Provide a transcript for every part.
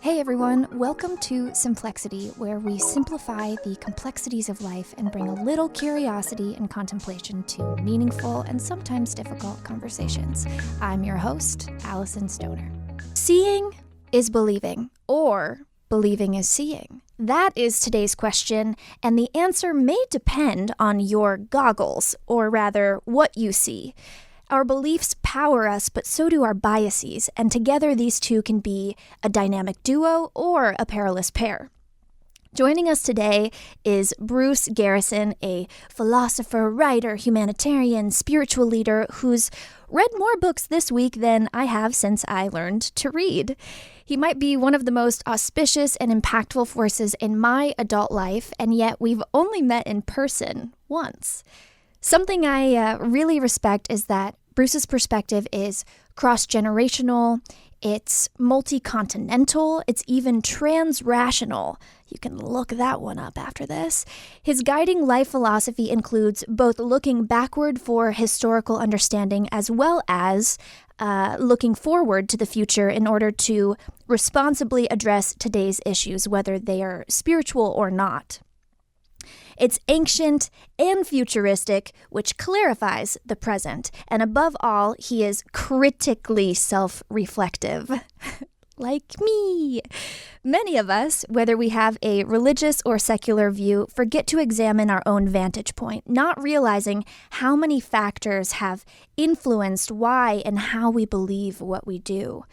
Hey everyone, welcome to Simplexity, where we simplify the complexities of life and bring a little curiosity and contemplation to meaningful and sometimes difficult conversations. I'm your host, Alyson Stoner. Seeing is believing, or believing is seeing. That is today's question, and the answer may depend on your goggles, or rather, what you see. Our beliefs power us, but so do our biases, and together these two can be a dynamic duo or a perilous pair. Joining us today is Bruce Garrison, a philosopher, writer, humanitarian, spiritual leader who's read more books this week than I have since I learned to read. He might be one of the most auspicious and impactful forces in my adult life, and yet we've only met in person once. Something I really respect is that Bruce's perspective is cross-generational, it's multi-continental, it's even trans-rational. You can look that one up after this. His guiding life philosophy includes both looking backward for historical understanding as well as looking forward to the future in order to responsibly address today's issues, whether they are spiritual or not. It's ancient and futuristic, which clarifies the present. And above all, he is critically self-reflective. Like me. Many of us, whether we have a religious or secular view, forget to examine our own vantage point, not realizing how many factors have influenced why and how we believe what we do.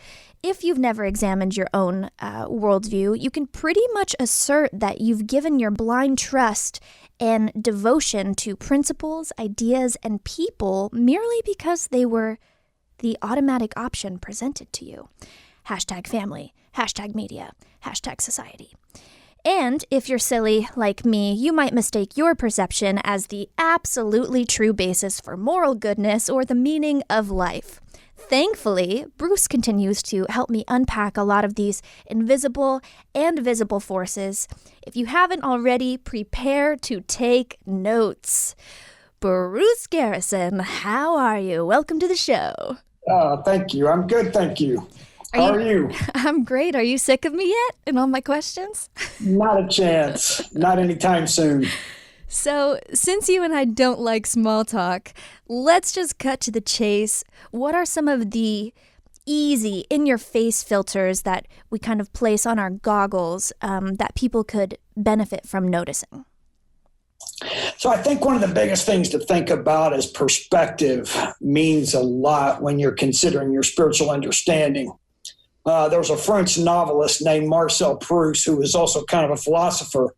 If you've never examined your own worldview, you can pretty much assert that you've given your blind trust and devotion to principles, ideas, and people merely because they were the automatic option presented to you. Hashtag family, hashtag media, hashtag society. And if you're silly like me, you might mistake your perception as the absolutely true basis for moral goodness or the meaning of life. Thankfully, Bruce continues to help me unpack a lot of these invisible and visible forces. If you haven't already, prepare to take notes. Bruce Garrison, how are you? Welcome to the show. Thank you. I'm good, thank you. How are you? I'm great. Are you sick of me yet and all my questions? Not a chance. Not anytime soon. So, since you and I don't like small talk, let's just cut to the chase. What are some of the easy, in-your-face filters that we kind of place on our goggles that people could benefit from noticing? So I think one of the biggest things to think about is perspective means a lot when you're considering your spiritual understanding. There was a French novelist named Marcel Proust who was also kind of a philosopher.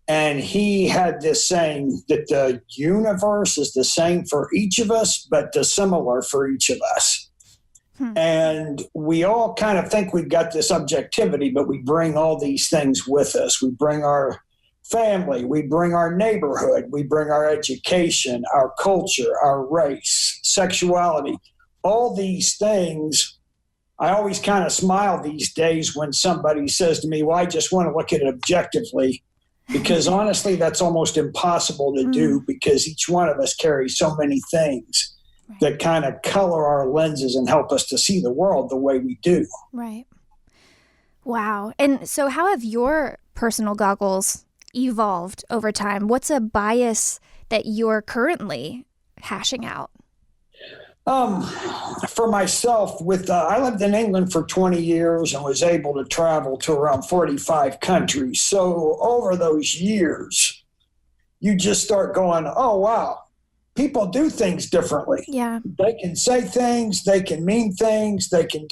And he had this saying that the universe is the same for each of us, but dissimilar for each of us. And we all kind of think we've got this objectivity, but we bring all these things with us. We bring our family, we bring our neighborhood, we bring our education, our culture, our race, sexuality, all these things. I always kind of smile these days when somebody says to me, well, I just want to look at it objectively. Because honestly, that's almost impossible to do because each one of us carries so many things that kind of color our lenses and help us to see the world the way we do. Right. Wow. And so how have your personal goggles evolved over time? What's a bias that you're currently hashing out? For myself, I lived in England for 20 years and was able to travel to around 45 countries. So over those years, you just start going, oh, wow, people do things differently. Yeah. They can say things, they can mean things, they can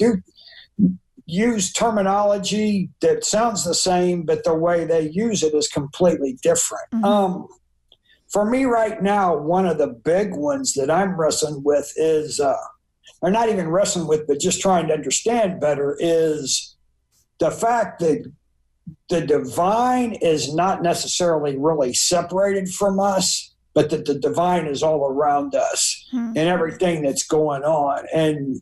use terminology that sounds the same, but the way they use it is completely different. Mm-hmm. For me right now, one of the big ones that I'm wrestling with is, or not even wrestling with, but just trying to understand better, is the fact that the divine is not necessarily really separated from us, but that the divine is all around us and everything that's going on. And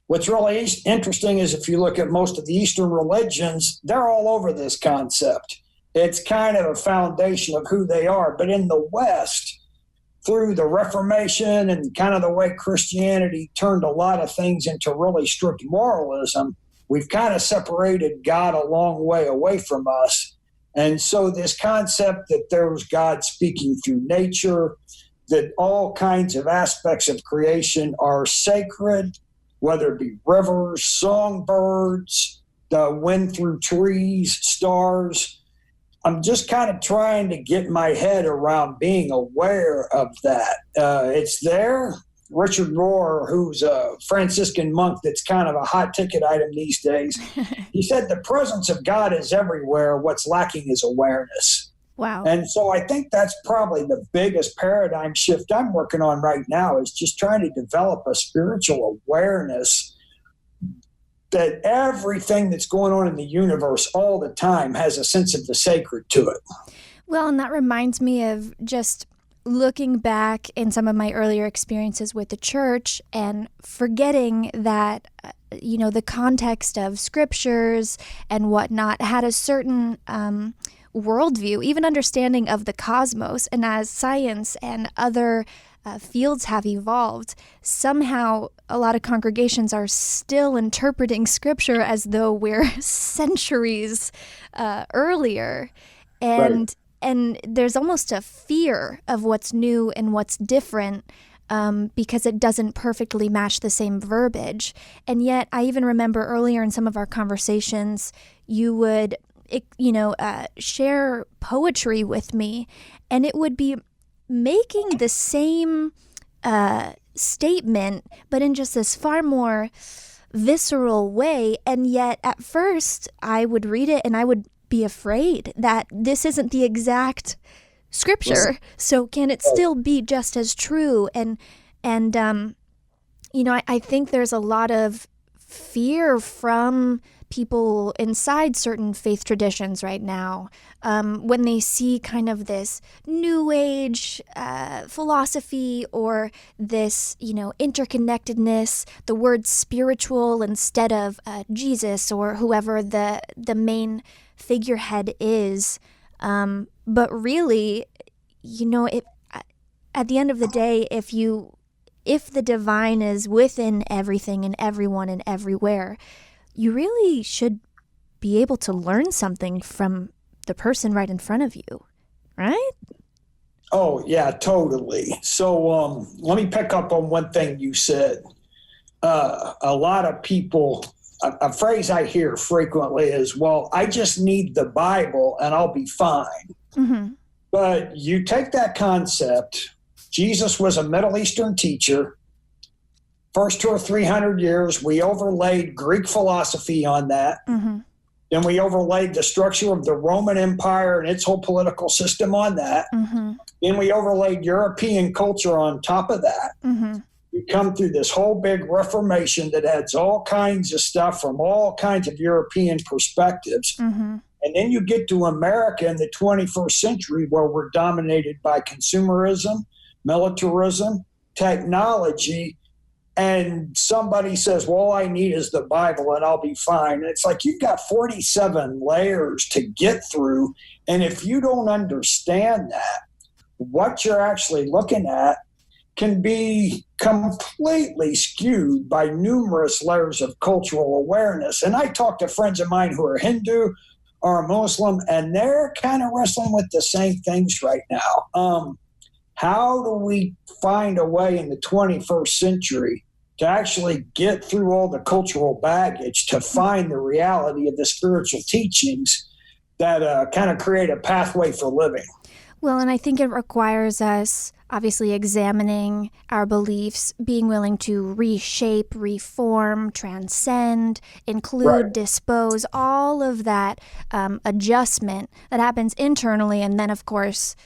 what's really interesting is if you look at most of the Eastern religions, they're all over this concept. It's kind of a foundation of who they are. But in the West, through the Reformation and kind of the way Christianity turned a lot of things into really strict moralism, we've kind of separated God a long way away from us. And so this concept that there's God speaking through nature, that all kinds of aspects of creation are sacred, whether it be rivers, songbirds, the wind through trees, stars. I'm just kind of trying to get my head around being aware of that. It's there. Richard Rohr, who's a Franciscan monk that's kind of a hot ticket item these days, he said the presence of God is everywhere. What's lacking is awareness. Wow. And so I think that's probably the biggest paradigm shift I'm working on right now, is just trying to develop a spiritual awareness that everything that's going on in the universe all the time has a sense of the sacred to it. Well, and that reminds me of just looking back in some of my earlier experiences with the church and forgetting that, the context of scriptures and whatnot had a certain worldview, even understanding of the cosmos. And as science and other fields have evolved, somehow a lot of congregations are still interpreting scripture as though we're centuries earlier. And there's almost a fear of what's new and what's different because it doesn't perfectly match the same verbiage. And yet I even remember earlier in some of our conversations, you would share poetry with me, and it would be making the same statement, but in just this far more visceral way. And yet at first I would read it and I would be afraid that this isn't the exact scripture. So can it still be just as true? And I think there's a lot of fear from people inside certain faith traditions right now when they see kind of this new age philosophy or this, interconnectedness, the word spiritual instead of Jesus or whoever the main figurehead is. But really, at the end of the day, if the divine is within everything and everyone and everywhere, you really should be able to learn something from the person right in front of you, right? Oh, yeah, totally. So let me pick up on one thing you said. A lot of people, a phrase I hear frequently is, well, I just need the Bible and I'll be fine. Mm-hmm. But you take that concept, Jesus was a Middle Eastern teacher. First 200 or 300 years, we overlaid Greek philosophy on that. Mm-hmm. Then we overlaid the structure of the Roman Empire and its whole political system on that. Mm-hmm. Then we overlaid European culture on top of that. Mm-hmm. You come through this whole big Reformation that adds all kinds of stuff from all kinds of European perspectives. Mm-hmm. And then you get to America in the 21st century, where we're dominated by consumerism, militarism, technology. And somebody says, well, all I need is the Bible and I'll be fine. And it's like you've got 47 layers to get through. And if you don't understand that, what you're actually looking at can be completely skewed by numerous layers of cultural awareness. And I talk to friends of mine who are Hindu or Muslim, and they're kind of wrestling with the same things right now. How do we find a way in the 21st century to actually get through all the cultural baggage to find the reality of the spiritual teachings that kind of create a pathway for living? Well, and I think it requires us obviously examining our beliefs, being willing to reshape, reform, transcend, include, dispose, all of that adjustment that happens internally and then, of course,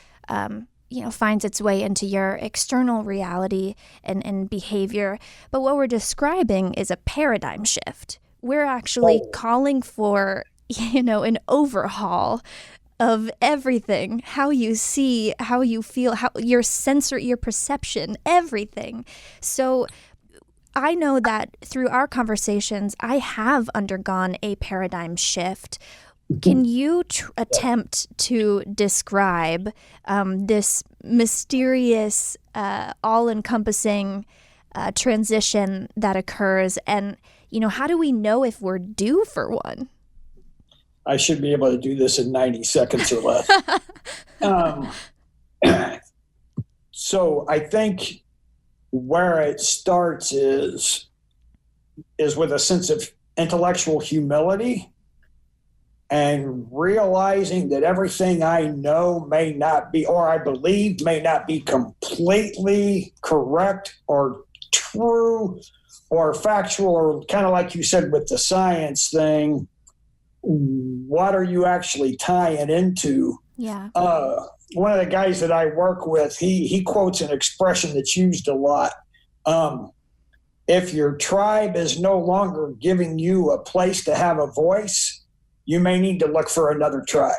finds its way into your external reality and behavior. But what we're describing is a paradigm shift. We're actually calling for, an overhaul of everything, how you see, how you feel, how your your perception, everything. So I know that through our conversations, I have undergone a paradigm shift. Can you attempt to describe this mysterious, all-encompassing transition that occurs? And, how do we know if we're due for one? I should be able to do this in 90 seconds or less. So I think where it starts is with a sense of intellectual humility and realizing that everything I know may not be, or I believe may not be completely correct or true or factual, or kind of like you said with the science thing, what are you actually tying into? Yeah. One of the guys that I work with, he quotes an expression that's used a lot. If your tribe is no longer giving you a place to have a voice, you may need to look for another tribe.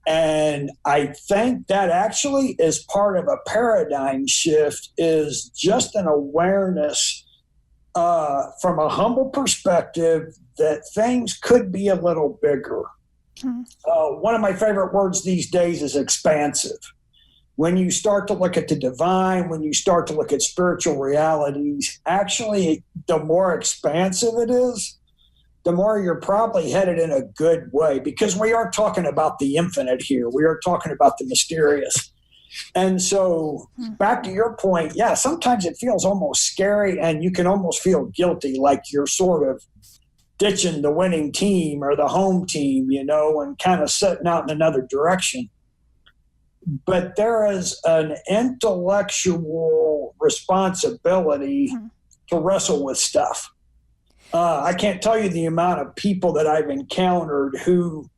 And I think that actually is part of a paradigm shift, is just an awareness from a humble perspective that things could be a little bigger. One of my favorite words these days is expansive. When you start to look at the divine, when you start to look at spiritual realities, actually, the more expansive it is, the more you're probably headed in a good way, because we are talking about the infinite here. We are talking about the mysterious. And so back to your point, yeah, sometimes it feels almost scary, and you can almost feel guilty, like you're sort of ditching the winning team or the home team, and kind of setting out in another direction. But there is an intellectual responsibility to wrestle with stuff. I can't tell you the amount of people that I've encountered who,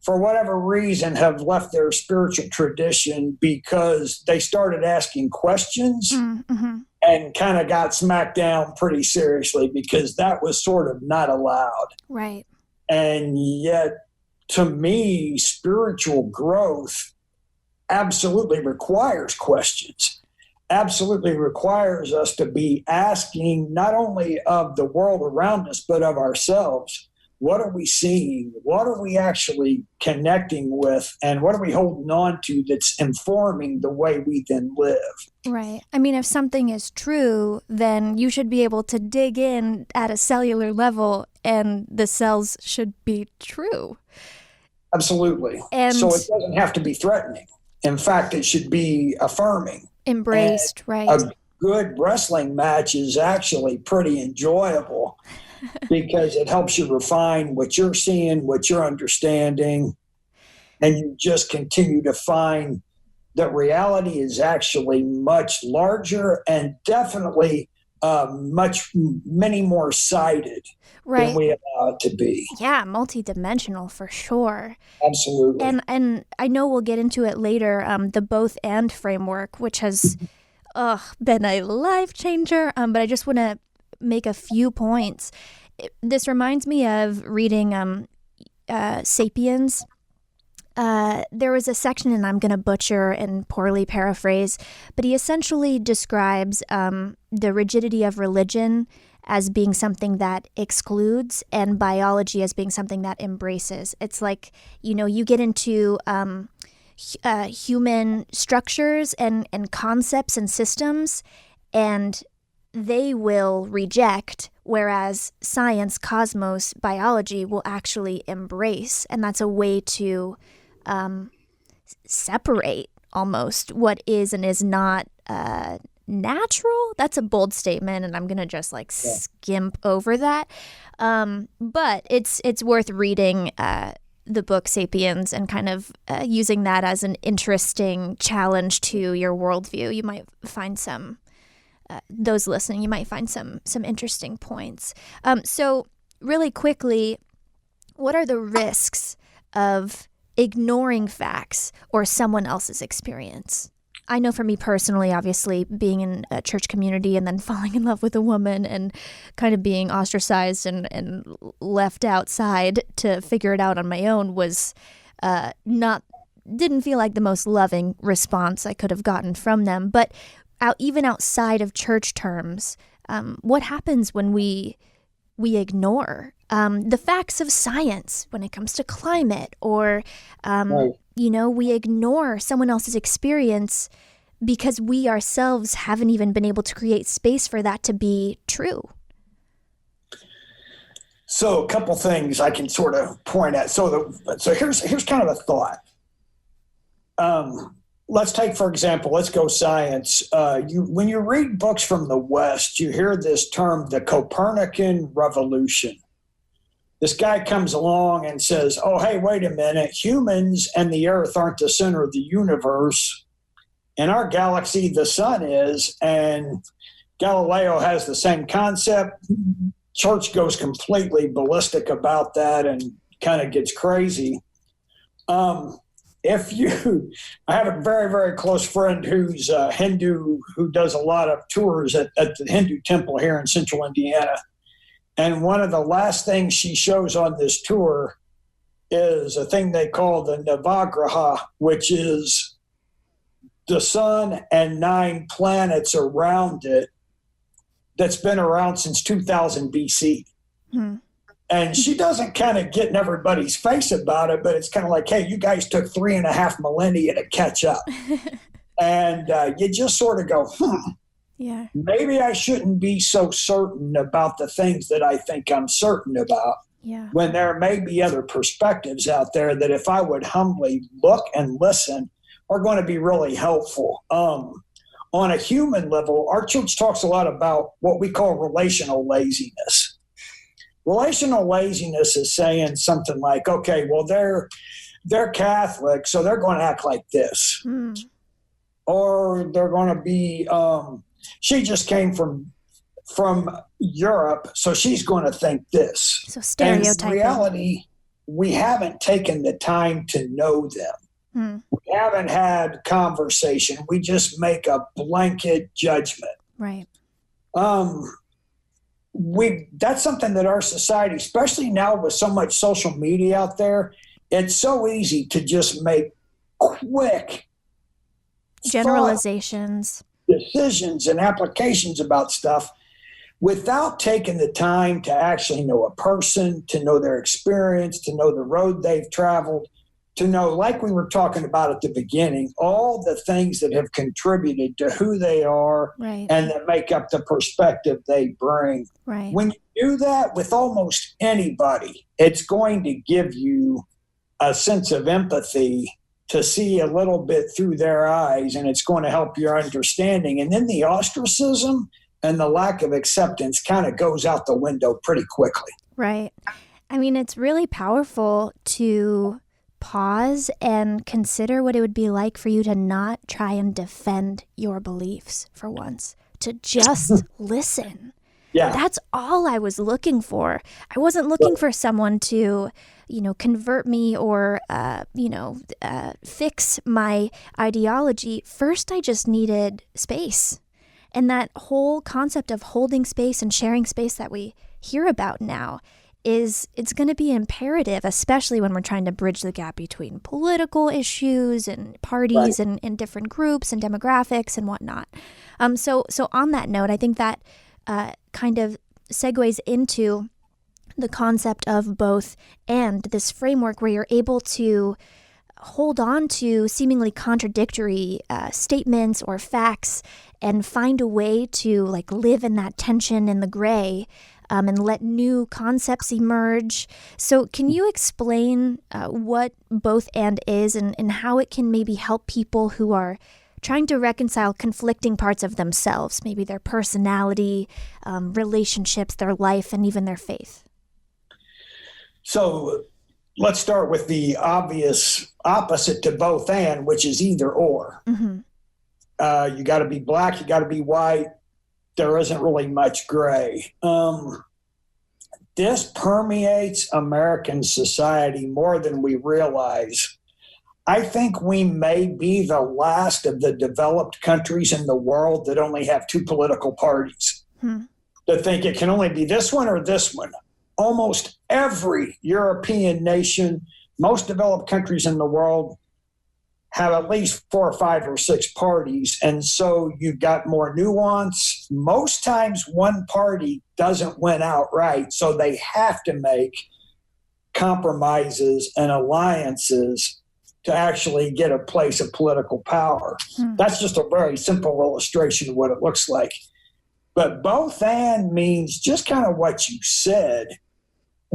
for whatever reason, have left their spiritual tradition because they started asking questions and kind of got smacked down pretty seriously, because that was sort of not allowed. Right. And yet, to me, spiritual growth absolutely requires questions, absolutely requires us to be asking not only of the world around us, but of ourselves. What are we seeing? What are we actually connecting with? And what are we holding on to that's informing the way we then live? Right. I mean, if something is true, then you should be able to dig in at a cellular level, and the cells should be true. Absolutely. And so it doesn't have to be threatening. In fact, it should be affirming. Embraced, and right. A good wrestling match is actually pretty enjoyable because it helps you refine what you're seeing, what you're understanding, and you just continue to find that reality is actually much larger and definitely many more sided than we allow it to be. Yeah, multidimensional for sure. Absolutely. And I know we'll get into it later, the both and framework, which has been a life changer. But I just want to make a few points. This reminds me of reading Sapiens. There was a section, and I'm going to butcher and poorly paraphrase, but he essentially describes the rigidity of religion as being something that excludes and biology as being something that embraces. It's like, you get into human structures and concepts and systems, and they will reject, whereas science, cosmos, biology will actually embrace. And that's a way to separate almost what is and is not natural. That's a bold statement, and I'm gonna just skimp over that. But it's worth reading the book Sapiens and kind of using that as an interesting challenge to your worldview. You might find some. Those listening, you might find some interesting points. So really quickly, what are the risks of ignoring facts or someone else's experience? I know for me personally, obviously, being in a church community and then falling in love with a woman and kind of being ostracized and left outside to figure it out on my own was didn't feel like the most loving response I could have gotten from them. But even outside of church terms, what happens when we ignore the facts of science when it comes to climate, or we ignore someone else's experience because we ourselves haven't even been able to create space for that to be true? So a couple things I can sort of point at. So here's kind of a thought. Let's take, for example, let's go science. When you read books from the West, you hear this term, the Copernican Revolution. This guy comes along and says, oh, hey, wait a minute. Humans and the Earth aren't the center of the universe. In our galaxy, the sun is. And Galileo has the same concept. Church goes completely ballistic about that and kind of gets crazy. I have a very, very close friend who's a Hindu who does a lot of tours at the Hindu temple here in central Indiana. And one of the last things she shows on this tour is a thing they call the Navagraha, which is the sun and 9 planets around it that's been around since 2000 BC. And she doesn't kind of get in everybody's face about it, but it's kind of like, hey, you guys took 3.5 millennia to catch up. And you just sort of go, yeah, maybe I shouldn't be so certain about the things that I think I'm certain about. Yeah. When there may be other perspectives out there that if I would humbly look and listen are going to be really helpful. On a human level, our church talks a lot about what we call relational laziness. Relational laziness is saying something like, okay, well, they're Catholic, so they're going to act like this. Or they're going to be, she just came from Europe, so she's going to think this. So stereotyping. And in reality, we haven't taken the time to know them. We haven't had conversation. We just make a blanket judgment. Right. That's something that our society, especially now with so much social media out there, it's so easy to just make quick generalizations, decisions and applications about stuff without taking the time to actually know a person, to know their experience, to know the road they've traveled, to know, like we were talking about at the beginning, all the things that have contributed to who they are, right, and that make up the perspective they bring. Right. When you do that with almost anybody, it's going to give you a sense of empathy to see a little bit through their eyes, and it's going to help your understanding. And then the ostracism and the lack of acceptance kind of goes out the window pretty quickly. Right. I mean, it's really powerful to pause and consider what it would be like for you to not try and defend your beliefs for once, to just listen. Yeah. That's all I was looking for. I wasn't looking for someone to, convert me or, fix my ideology. First, I just needed space. And that whole concept of holding space and sharing space that we hear about now it's going to be imperative, especially when we're trying to bridge the gap between political issues and parties, right, and different groups and demographics and whatnot. So on that note, I think that kind of segues into the concept of both and, this framework where you're able to hold on to seemingly contradictory statements or facts and find a way to live in that tension in the gray, and let new concepts emerge. So can you explain what both and is and how it can maybe help people who are trying to reconcile conflicting parts of themselves, maybe their personality, relationships, their life, and even their faith? So let's start with the obvious opposite to both and, which is either or. Mm-hmm. You got to be black, you got to be white. There isn't really much gray. This permeates American society more than we realize. I think we may be the last of the developed countries in the world that only have 2 political parties. That think it can only be this one or this one. Almost every European nation, most developed countries in the world, have at least 4 or 5 or 6 parties. And so you've got more nuance. Most times one party doesn't win outright, so they have to make compromises and alliances to actually get a place of political power. That's just a very simple illustration of what it looks like. But both and means just kind of what you said.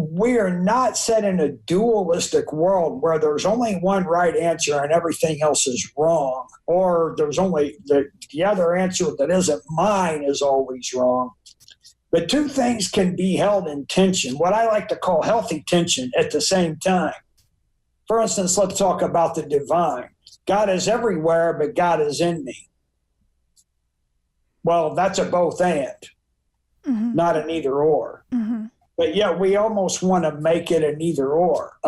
we are not set in a dualistic world where there's only one right answer and everything else is wrong, or there's only the other answer that isn't mine is always wrong. But two things can be held in tension, what I like to call healthy tension at the same time. For instance, let's talk about the divine. God is everywhere, but God is in me. Well, that's a both and, not an either or. But yeah, we almost want to make it an either or.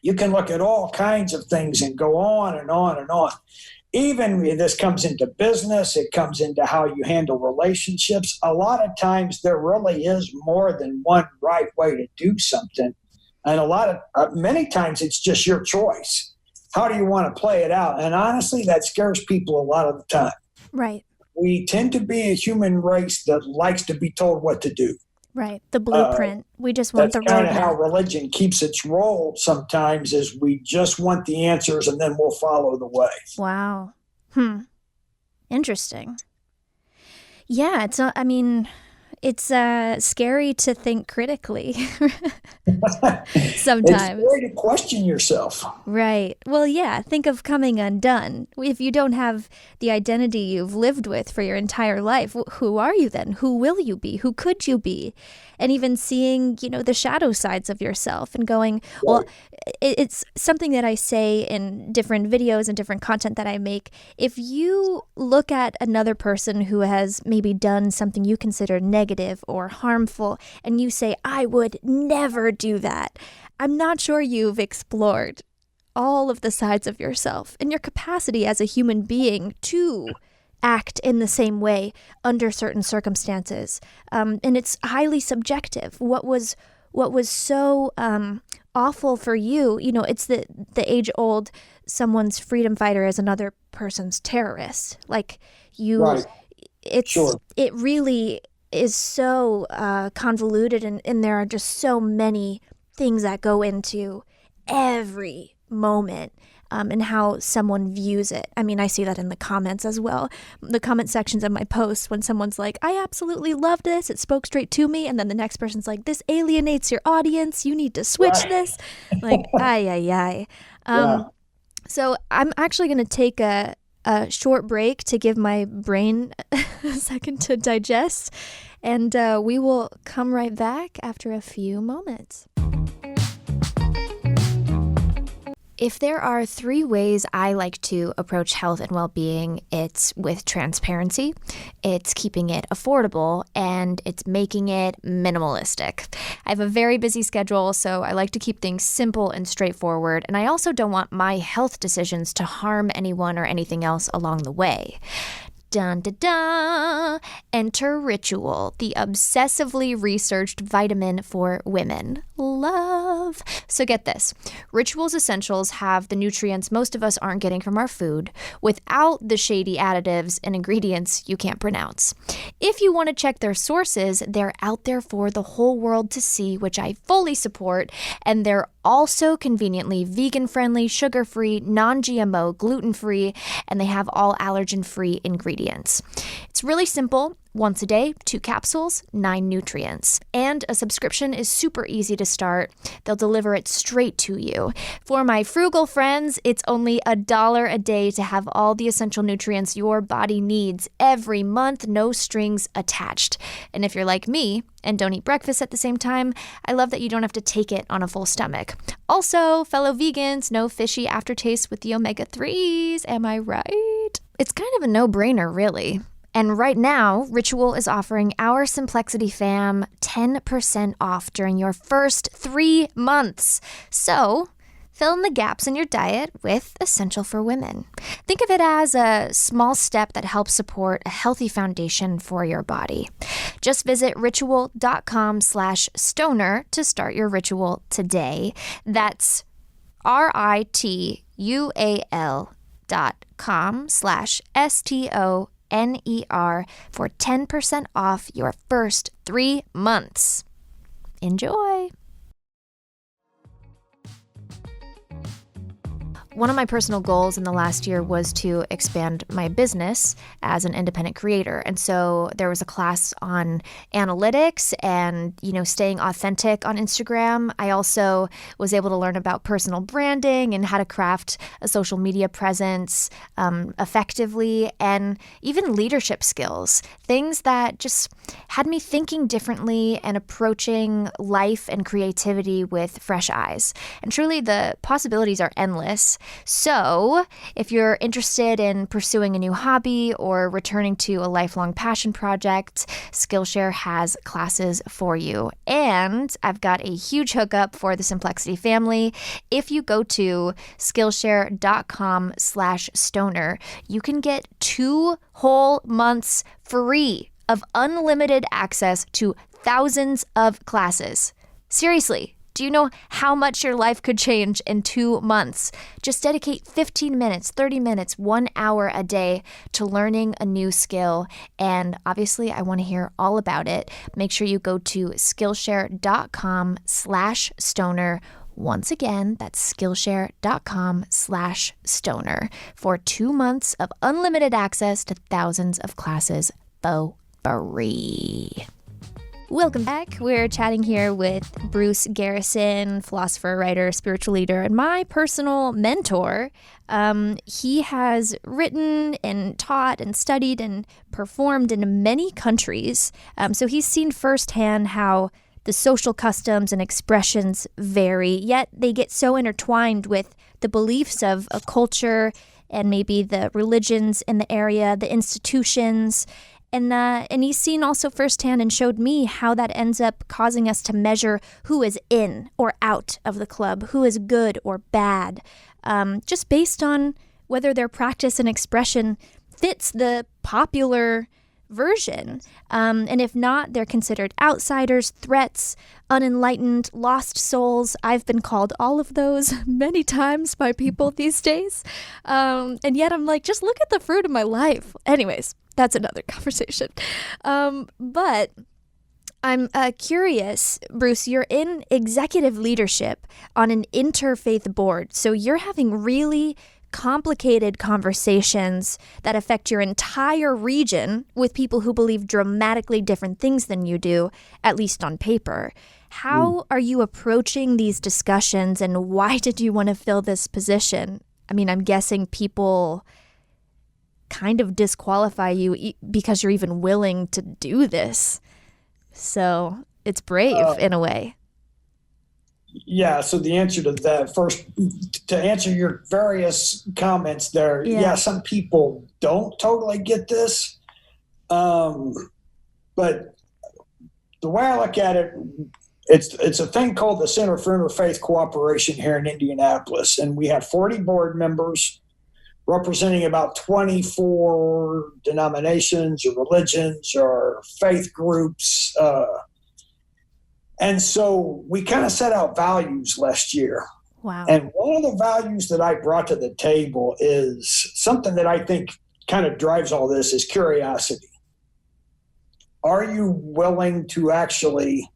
You can look at all kinds of things and go on and on and on. Even this comes into business, it comes into how you handle relationships. A lot of times there really is more than one right way to do something. And many times it's just your choice. How do you want to play it out? And honestly, that scares people a lot of the time. Right. We tend to be a human race that likes to be told what to do. Right. The blueprint. We just want the roadmap. That's kind of how religion keeps its role sometimes, is we just want the answers and then we'll follow the way. Wow. Interesting. Yeah, it's scary to think critically sometimes. It's scary to question yourself. Right. Well, yeah, think of coming undone. If you don't have the identity you've lived with for your entire life, who are you then? Who will you be? Who could you be? And even seeing, the shadow sides of yourself and going, well, it's something that I say in different videos and different content that I make. If you look at another person who has maybe done something you consider negative or harmful, and you say, I would never do that, I'm not sure you've explored all of the sides of yourself and your capacity as a human being to act in the same way under certain circumstances. And it's highly subjective. What was so awful for you, it's the age-old, someone's freedom fighter is another person's terrorist. Like you, right. It really is so convoluted, and there are just so many things that go into every moment. And how someone views it. I mean, I see that in the comments as well. The comment sections of my posts, when someone's like, I absolutely love this, it spoke straight to me. And then the next person's like, this alienates your audience, you need to switch this. Like, ay. So I'm actually going to take a short break to give my brain a second to digest. And we will come right back after a few moments. If there are 3 ways I like to approach health and well-being, it's with transparency, it's keeping it affordable, and it's making it minimalistic. I have a very busy schedule, so I like to keep things simple and straightforward, and I also don't want my health decisions to harm anyone or anything else along the way. Dun da da! Enter Ritual, the obsessively researched vitamin for women. Love. So get this. Ritual's essentials have the nutrients most of us aren't getting from our food without the shady additives and ingredients you can't pronounce. If you want to check their sources, they're out there for the whole world to see, which I fully support, and they're also conveniently vegan-friendly, sugar-free, non-GMO, gluten-free, and they have all allergen-free ingredients. It's really simple. Once a day, 2 capsules, 9 nutrients. And a subscription is super easy to start. They'll deliver it straight to you. For my frugal friends, it's only $1 a day to have all the essential nutrients your body needs every month, no strings attached. And if you're like me and don't eat breakfast at the same time, I love that you don't have to take it on a full stomach. Also, fellow vegans, no fishy aftertaste with the omega-3s. Am I right? It's kind of a no-brainer, really. And right now, Ritual is offering our Simplexity fam 10% off during your first 3 months. So, fill in the gaps in your diet with Essential for Women. Think of it as a small step that helps support a healthy foundation for your body. Just visit ritual.com/stoner to start your ritual today. That's ritual.com/STONER for 10% off your first 3 months. Enjoy! one of my personal goals in the last year was to expand my business as an independent creator. And so there was a class on analytics and, staying authentic on Instagram. I also was able to learn about personal branding and how to craft a social media presence effectively, and even leadership skills, things that just had me thinking differently and approaching life and creativity with fresh eyes. And truly, the possibilities are endless. So if you're interested in pursuing a new hobby or returning to a lifelong passion project, Skillshare has classes for you. And I've got a huge hookup for the Simplexity family. If you go to Skillshare.com/stoner, you can get 2 whole months free of unlimited access to thousands of classes. Seriously. Do you know how much your life could change in 2 months? Just dedicate 15 minutes, 30 minutes, 1 hour a day to learning a new skill. And obviously, I want to hear all about it. Make sure you go to Skillshare.com/stoner. Once again, that's Skillshare.com/stoner for 2 months of unlimited access to thousands of classes for free. Welcome back. We're chatting here with Bruce Garrison, philosopher, writer, spiritual leader, and my personal mentor. He has written and taught and studied and performed in many countries. So he's seen firsthand how the social customs and expressions vary, yet they get so intertwined with the beliefs of a culture and maybe the religions in the area, the institutions. And he's seen also firsthand and showed me how that ends up causing us to measure who is in or out of the club, who is good or bad, just based on whether their practice and expression fits the popular version. And if not, they're considered outsiders, threats, unenlightened, lost souls. I've been called all of those many times by people these days. And yet I'm like, just look at the fruit of my life. Anyways. That's another conversation. But I'm curious, Bruce, you're in executive leadership on an interfaith board. So you're having really complicated conversations that affect your entire region with people who believe dramatically different things than you do, at least on paper. How are you approaching these discussions, and why did you want to fill this position? I mean, I'm guessing people kind of disqualify you because you're even willing to do this. So it's brave in a way. Yeah. So the answer to that, first, to answer your various comments there, some people don't totally get this. But the way I look at it, it's a thing called the Center for Interfaith Cooperation here in Indianapolis. And we have 40 board members representing about 24 denominations or religions or faith groups. And so we kind of set out values last year. Wow. And one of the values that I brought to the table is something that I think kind of drives all this is curiosity. Are you willing to actually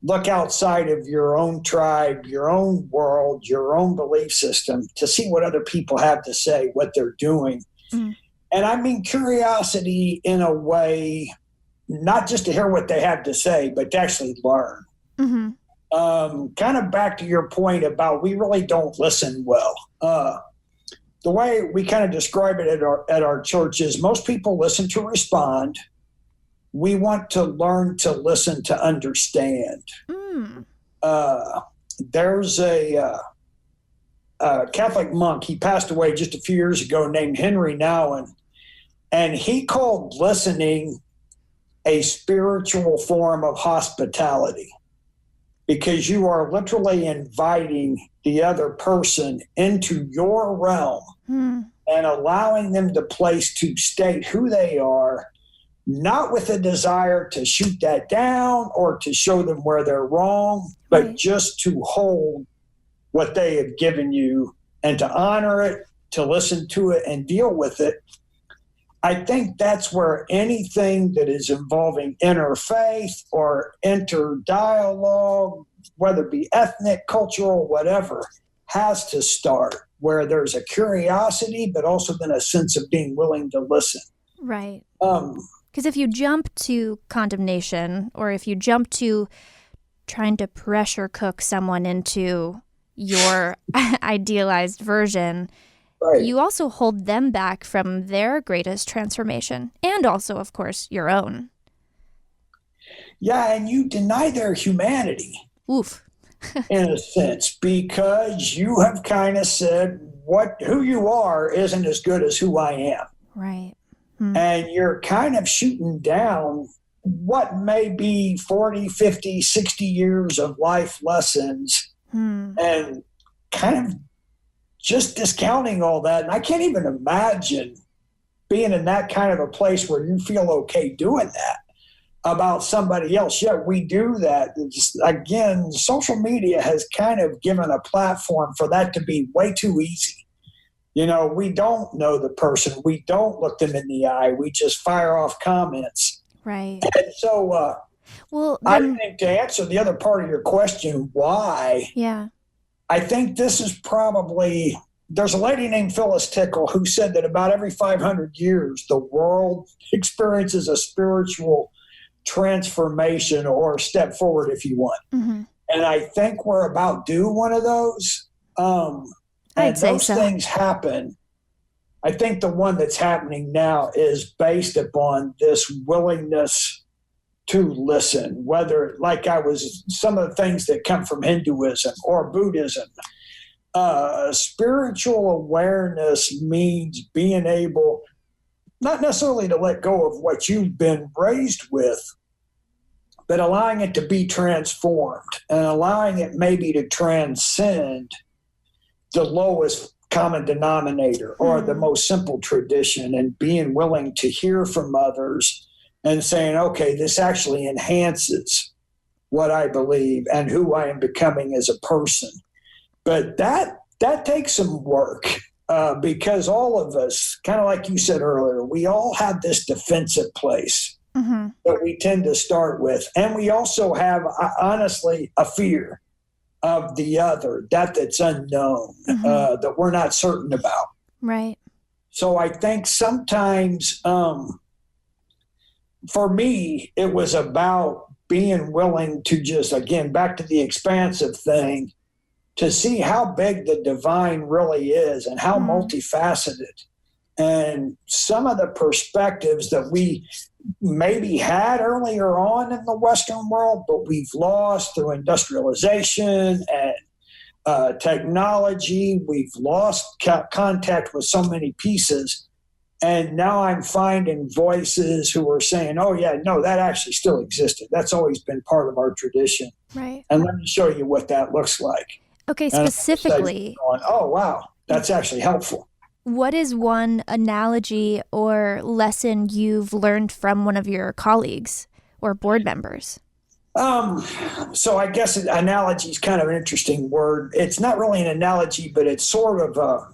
look outside of your own tribe, your own world, your own belief system to see what other people have to say, what they're doing? Mm. And I mean curiosity in a way, not just to hear what they have to say, but to actually learn. Mm-hmm. Kind of back to your point about we really don't listen well. The way we kind of describe it at our church is most people listen to respond. We want to learn to listen to understand. Mm. There's a Catholic monk, he passed away just a few years ago, named Henry Nouwen, and he called listening a spiritual form of hospitality, because you are literally inviting the other person into your realm and allowing them the place to state who they are, not with a desire to shoot that down or to show them where they're wrong, but just to hold what they have given you and to honor it, to listen to it and deal with it. I think that's where anything that is involving interfaith or interdialogue, whether it be ethnic, cultural, whatever, has to start, where there's a curiosity, but also then a sense of being willing to listen. Right. Because if you jump to condemnation, or if you jump to trying to pressure cook someone into your idealized version, right, you also hold them back from their greatest transformation, and also, of course, your own. Yeah, and you deny their humanity. Oof. In a sense, because you have kind of said who you are isn't as good as who I am. Right. And you're kind of shooting down what may be 40, 50, 60 years of life lessons and kind of just discounting all that. And I can't even imagine being in that kind of a place where you feel okay doing that about somebody else. Yet we do that. Again, social media has kind of given a platform for that to be way too easy. You know, we don't know the person. We don't look them in the eye. We just fire off comments. Right. And so I think to answer the other part of your question, why? Yeah. I think this is probably, there's a lady named Phyllis Tickle who said that about every 500 years, the world experiences a spiritual transformation or a step forward, if you want. Mm-hmm. And I think we're about due one of those. I'd say those so. Things happen. I think the one that's happening now is based upon this willingness to listen, whether, like some of the things that come from Hinduism or Buddhism. Spiritual awareness means being able, not necessarily to let go of what you've been raised with, but allowing it to be transformed and allowing it maybe to transcend the lowest common denominator or the most simple tradition, and being willing to hear from others and saying, okay, this actually enhances what I believe and who I am becoming as a person. But that takes some work because all of us, kind of like you said earlier, we all have this defensive place that we tend to start with. And we also have, honestly, a fear of the other, that's unknown, that we're not certain about. Right. So I think sometimes, for me, it was about being willing to just, again, back to the expansive thing, to see how big the divine really is and how multifaceted. And some of the perspectives that we maybe had earlier on in the Western world, but we've lost through industrialization and technology. We've lost contact with so many pieces. And now I'm finding voices who are saying, oh, yeah, no, that actually still existed. That's always been part of our tradition. Right. And let me show you what that looks like. Okay, specifically. Going, oh, wow, that's actually helpful. What is one analogy or lesson you've learned from one of your colleagues or board members? So I guess analogy is kind of an interesting word. It's not really an analogy, but it's sort of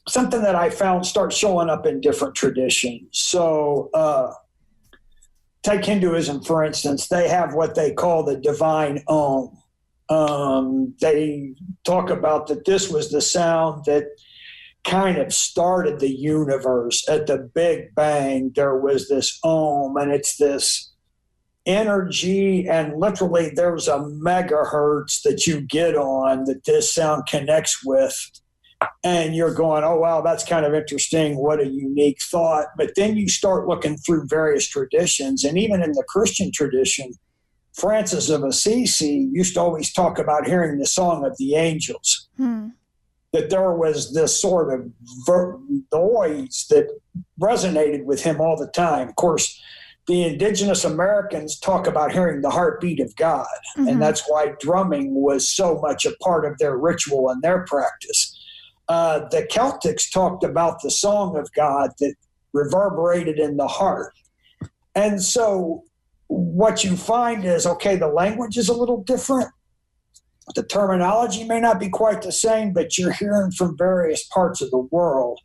something that I found starts showing up in different traditions. So take Hinduism, for instance. They have what they call the divine Om. They talk about that this was the sound that kind of started the universe at the Big Bang. There was this Om, and it's this energy, and literally there's a megahertz that you get on that this sound connects with. And you're going, oh, wow, that's kind of interesting. What a unique thought. But then you start looking through various traditions, and even in the Christian tradition, Francis of Assisi used to always talk about hearing the song of the angels. That there was this sort of noise that resonated with him all the time. Of course, the indigenous Americans talk about hearing the heartbeat of God, and that's why drumming was so much a part of their ritual and their practice. The Celtics talked about the song of God that reverberated in the heart. And so what you find is, okay, the language is a little different. The terminology may not be quite the same, but you're hearing from various parts of the world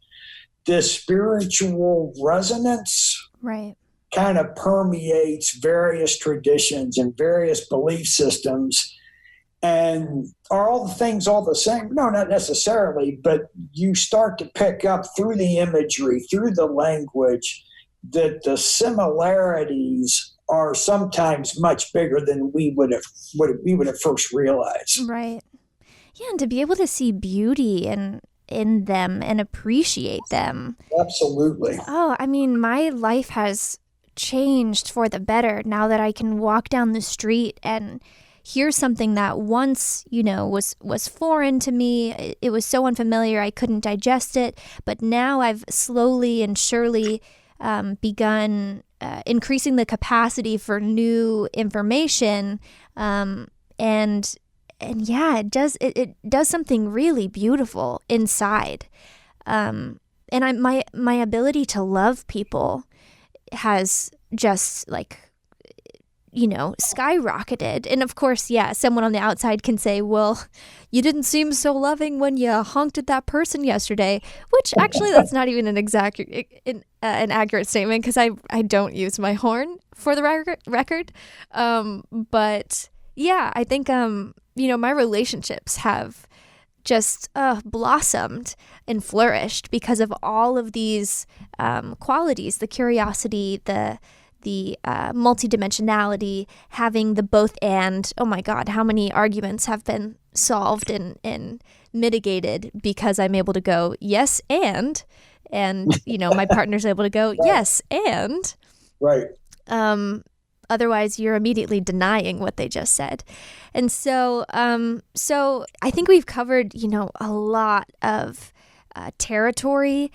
this spiritual resonance kind of permeates various traditions and various belief systems. And are all the things all the same? No, not necessarily, but you start to pick up through the imagery, through the language, that the similarities are sometimes much bigger than we would have first realized. Right. Yeah, and to be able to see beauty in them and appreciate them. Absolutely. Oh, I mean, my life has changed for the better now that I can walk down the street and hear something that once, was foreign to me. It was so unfamiliar I couldn't digest it. But now I've slowly and surely begun increasing the capacity for new information. And yeah, it does something really beautiful inside. And my ability to love people has just skyrocketed. And of course, yeah, someone on the outside can say, well, you didn't seem so loving when you honked at that person yesterday, which actually that's not even an accurate statement, because I don't use my horn for the record. But yeah, I think, my relationships have just blossomed and flourished because of all of these qualities, the curiosity, the multidimensionality, having the both and. Oh my God, how many arguments have been solved and mitigated because I'm able to go, yes, and my partner's able to go, yes, and. Right. Otherwise, you're immediately denying what they just said. And so I think we've covered, a lot of territory.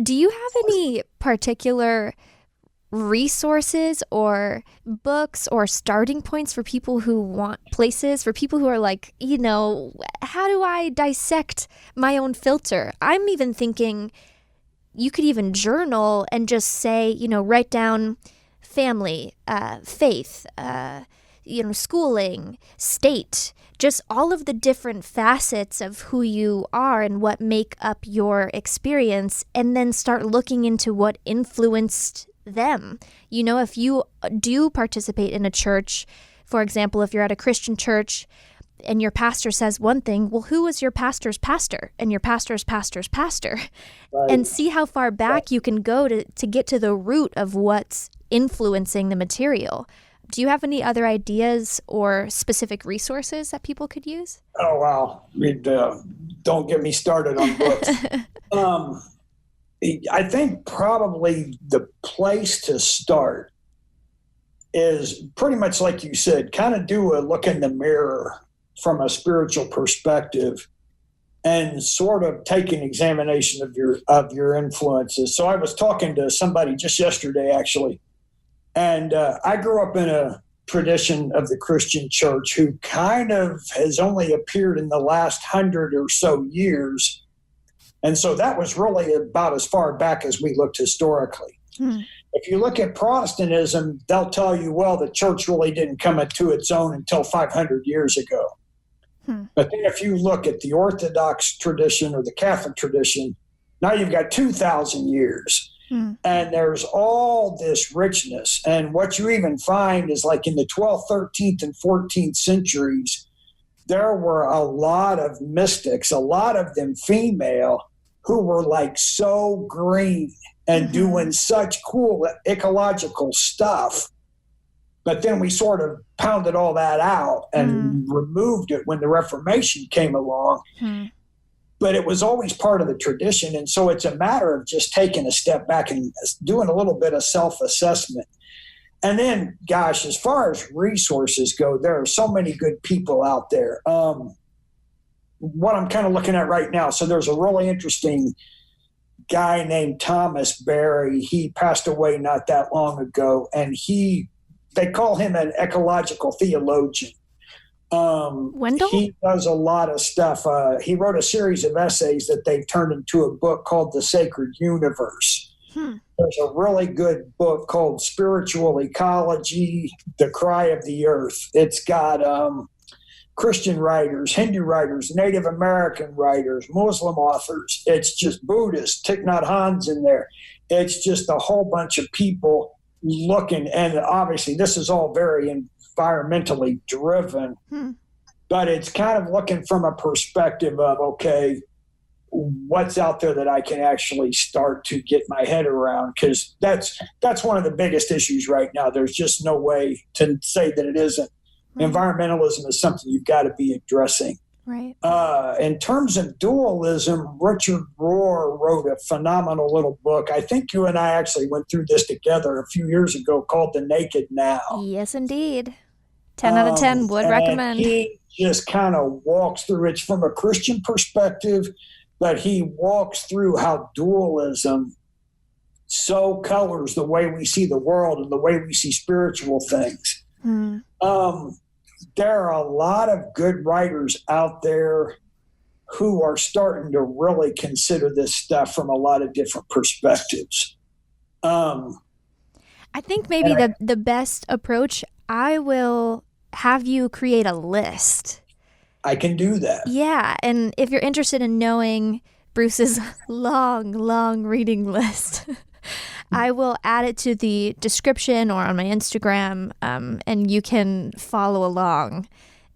Do you have any particular resources or books or starting points for people who want places, for people who are like, how do I dissect my own filter? I'm even thinking you could even journal and just say, write down family, faith, schooling, state, just all of the different facets of who you are and what make up your experience, and then start looking into what influenced them. If you do participate in a church, for example, if you're at a Christian church and your pastor says one thing, well, who was your pastor's pastor and your pastor's pastor's pastor? Right. And see how far back you can go to get to the root of what's influencing the material. Do you have any other ideas or specific resources that people could use? Oh, wow. Don't get me started on books. I think probably the place to start is pretty much like you said, kind of do a look in the mirror from a spiritual perspective and sort of take an examination of your influences. So I was talking to somebody just yesterday, actually, and I grew up in a tradition of the Christian church who kind of has only appeared in the last 100 or so years. And so that was really about as far back as we looked historically. If you look at Protestantism, they'll tell you, well, the church really didn't come into its own until 500 years ago. But then if you look at the Orthodox tradition or the Catholic tradition, now you've got 2,000 years. And there's all this richness. And what you even find is like in the 12th, 13th, and 14th centuries, there were a lot of mystics, a lot of them female, who were like so green and doing such cool ecological stuff. But then we sort of pounded all that out and removed it when the Reformation came along. But it was always part of the tradition. And so it's a matter of just taking a step back and doing a little bit of self-assessment. And then, gosh, as far as resources go, there are so many good people out there. What I'm kind of looking at right now, so there's a really interesting guy named Thomas Berry. He passed away not that long ago, and they call him an ecological theologian. Wendell? He does a lot of stuff. He wrote a series of essays that they've turned into a book called The Sacred Universe. There's a really good book called Spiritual Ecology, The Cry of the Earth. It's got Christian writers, Hindu writers, Native American writers, Muslim authors. It's just Buddhist, Thich Nhat Hanh's in there. It's just a whole bunch of people looking, and obviously this is all very environmentally driven. but it's kind of looking from a perspective of, okay, what's out there that I can actually start to get my head around, because that's one of the biggest issues right now. There's just no way to say that it isn't. Right. Environmentalism is something you've got to be addressing. Right. In terms of dualism, Richard Rohr wrote a phenomenal little book. I think you and I actually went through this together a few years ago, called The Naked Now. Yes, indeed. 10 out of 10 would recommend. He just kind of walks through it from a Christian perspective, but he walks through how dualism so colors the way we see the world and the way we see spiritual things. There are a lot of good writers out there who are starting to really consider this stuff from a lot of different perspectives. I think maybe the best approach, I will have you create a list. I can do that. Yeah, and if you're interested in knowing Bruce's long reading list, I will add it to the description or on my Instagram, and you can follow along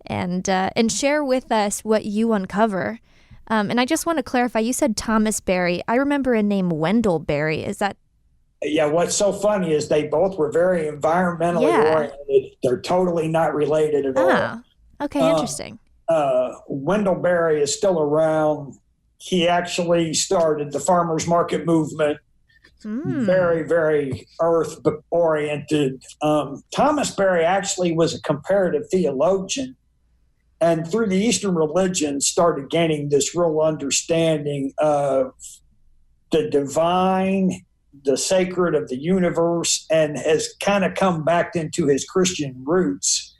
and share with us what you uncover. And I just want to clarify, you said Thomas Berry. I remember a name Wendell Berry. Is that? Yeah, what's so funny is they both were very environmentally oriented. They're totally not related at all. Okay, interesting. Wendell Berry is still around. He actually started the farmers market movement. Very, very earth-oriented. Thomas Berry actually was a comparative theologian, and through the Eastern religion started gaining this real understanding of the divine, the sacred of the universe, and has kind of come back into his Christian roots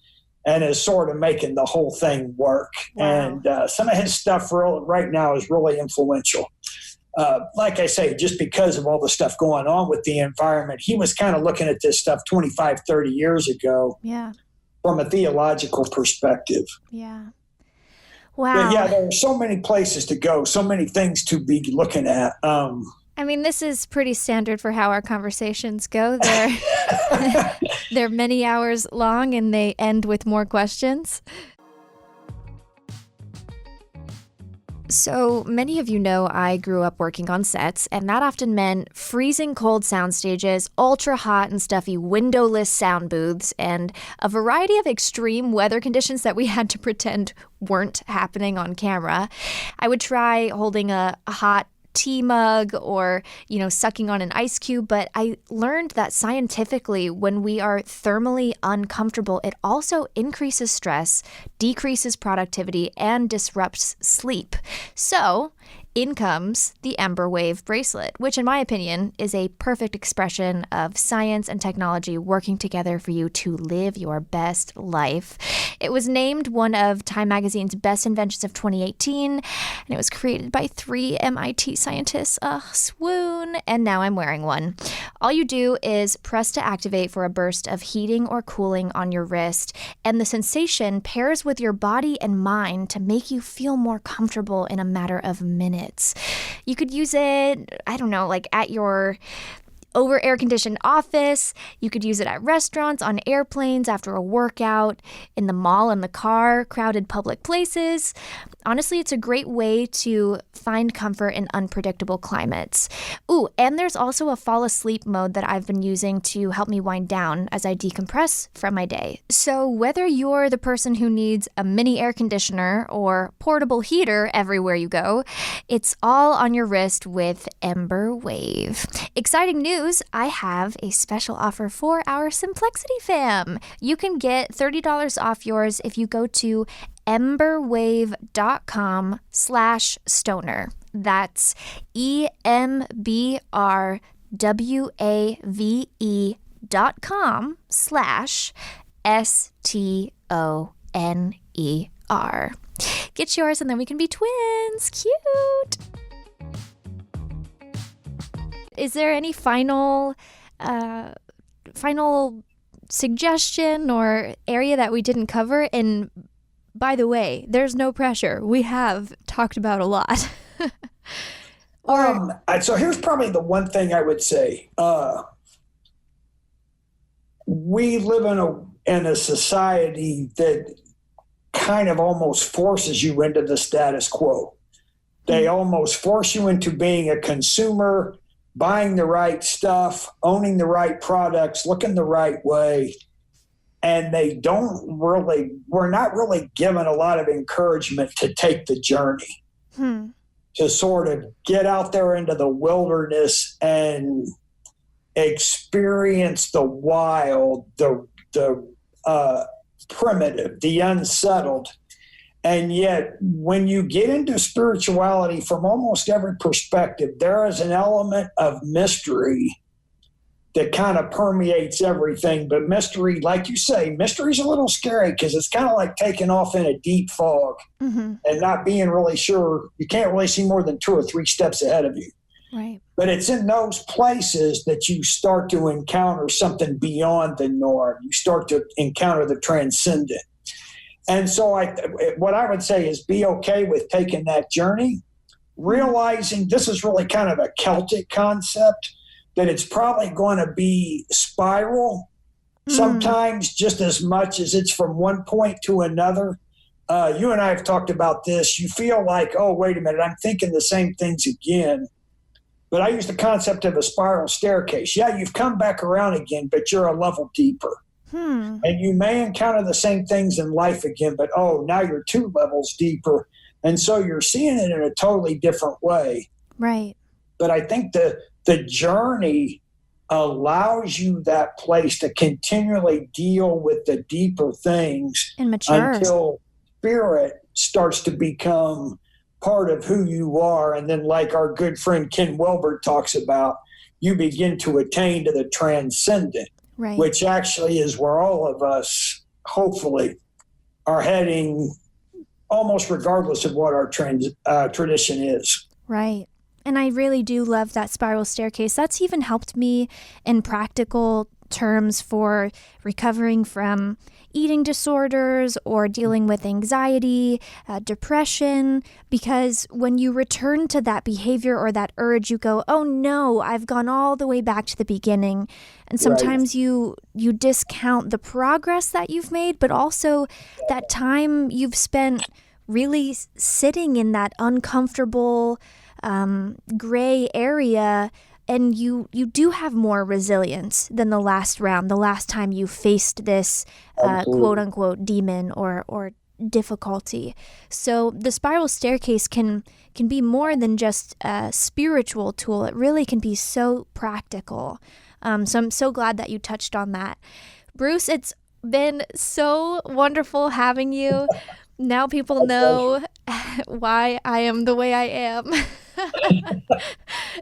and is sort of making the whole thing work. Wow. And some of his stuff right now is really influential. Like I say, just because of all the stuff going on with the environment, he was kind of looking at this stuff 25, 30 years ago from a theological perspective. Yeah. Wow. But yeah, there are so many places to go, so many things to be looking at. I mean, this is pretty standard for how our conversations go. They're many hours long and they end with more questions. So many of you know I grew up working on sets, and that often meant freezing cold sound stages, ultra hot and stuffy windowless sound booths, and a variety of extreme weather conditions that we had to pretend weren't happening on camera. I would try holding a hot tea mug or, sucking on an ice cube. But I learned that scientifically, when we are thermally uncomfortable, it also increases stress, decreases productivity, and disrupts sleep. So in comes the Ember Wave bracelet, which in my opinion is a perfect expression of science and technology working together for you to live your best life. It was named one of Time Magazine's best inventions of 2018, and it was created by 3 MIT scientists. Swoon. And now I'm wearing one. All you do is press to activate for a burst of heating or cooling on your wrist, and the sensation pairs with your body and mind to make you feel more comfortable in a matter of minutes. You could use it, at your over air-conditioned office. You could use it at restaurants, on airplanes, after a workout, in the mall, in the car, crowded public places. Honestly, it's a great way to find comfort in unpredictable climates. Ooh, and there's also a fall asleep mode that I've been using to help me wind down as I decompress from my day. So whether you're the person who needs a mini air conditioner or portable heater everywhere you go, it's all on your wrist with Ember Wave. Exciting news! I have a special offer for our Simplexity fam. You can get $30 off yours if you go to emberwave.com/stoner. That's EMBR.com/STONER. Get yours and then we can be twins. Cute. Is there any final suggestion or area that we didn't cover? And by the way, there's no pressure. We have talked about a lot. So here's probably the one thing I would say. We live in a society that kind of almost forces you into the status quo. They almost force you into being a consumer, buying the right stuff, owning the right products, looking the right way. And we're not really given a lot of encouragement to take the journey, to sort of get out there into the wilderness and experience the wild, the primitive, the unsettled. And yet, when you get into spirituality from almost every perspective, there is an element of mystery that kind of permeates everything. But mystery, like you say, mystery is a little scary because it's kind of like taking off in a deep fog and not being really sure. You can't really see more than 2 or 3 steps ahead of you. Right. But it's in those places that you start to encounter something beyond the norm. You start to encounter the transcendent. And so what I would say is be okay with taking that journey, realizing this is really kind of a Celtic concept, that it's probably going to be spiral, sometimes just as much as it's from one point to another. You and I have talked about this. You feel like, oh, wait a minute, I'm thinking the same things again. But I use the concept of a spiral staircase. Yeah, you've come back around again, but you're a level deeper. And you may encounter the same things in life again, but now you're 2 levels deeper. And so you're seeing it in a totally different way. Right. But I think the journey allows you that place to continually deal with the deeper things And mature until spirit starts to become part of who you are. And then, like our good friend Ken Wilber talks about, you begin to attain to the transcendent. Right. Which actually is where all of us, hopefully, are heading, almost regardless of what our tradition is. Right. And I really do love that spiral staircase. That's even helped me in practical terms for recovering from eating disorders or dealing with anxiety, depression, because when you return to that behavior or that urge, you go, oh no, I've gone all the way back to the beginning. And sometimes you discount the progress that you've made, but also that time you've spent really sitting in that uncomfortable gray area. And you do have more resilience than the last round, the last time you faced this quote unquote demon or difficulty. So the spiral staircase can be more than just a spiritual tool. It really can be so practical. So I'm so glad that you touched on that. Bruce, it's been so wonderful having you. Now people know why I am the way I am.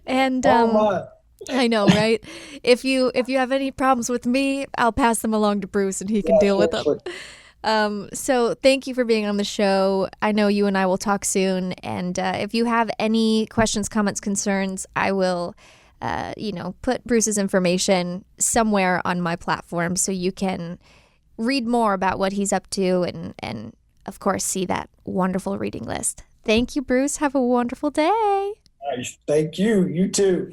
And I know, right? If you have any problems with me, I'll pass them along to Bruce and he can deal with them. So thank you for being on the show. I know you and I will talk soon. And if you have any questions, comments, concerns, I will put Bruce's information somewhere on my platform so you can read more about what he's up to and of course see that wonderful reading list. Thank you, Bruce. Have a wonderful day. Thank you. You too.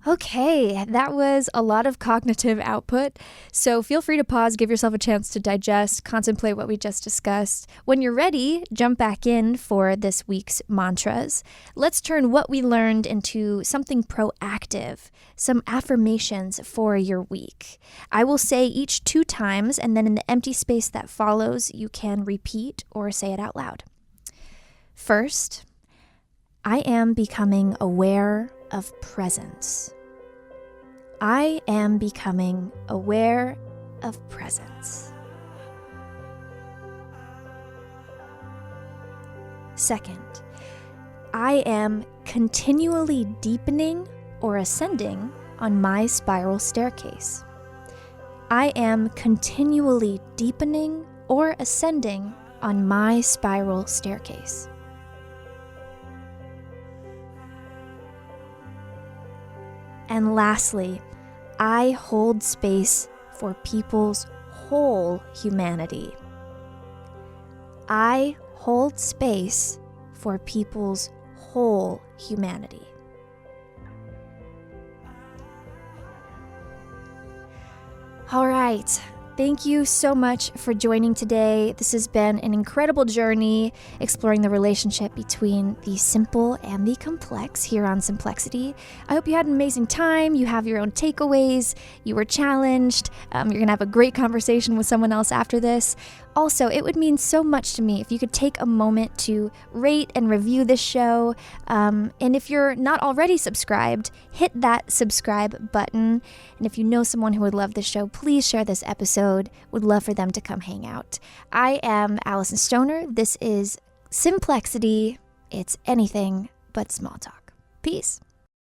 Okay, that was a lot of cognitive output. So feel free to pause, give yourself a chance to digest, contemplate what we just discussed. When you're ready, jump back in for this week's mantras. Let's turn what we learned into something proactive, some affirmations for your week. I will say each 2 times, and then in the empty space that follows, you can repeat or say it out loud. First, I am becoming aware of presence. I am becoming aware of presence. Second, I am continually deepening or ascending on my spiral staircase. I am continually deepening or ascending on my spiral staircase. And lastly, I hold space for people's whole humanity. I hold space for people's whole humanity. All right, Thank you so much for joining today. This has been an incredible journey exploring the relationship between the simple and the complex here on Simplexity. I hope you had an amazing time. You have your own takeaways. You were challenged. You're going to have a great conversation with someone else after this. Also, it would mean so much to me if you could take a moment to rate and review this show. And if you're not already subscribed, hit that subscribe button. And if you know someone who would love this show, please share this episode. Would love for them to come hang out. I am Alyson Stoner. This is Simplexity. It's anything but small talk. Peace.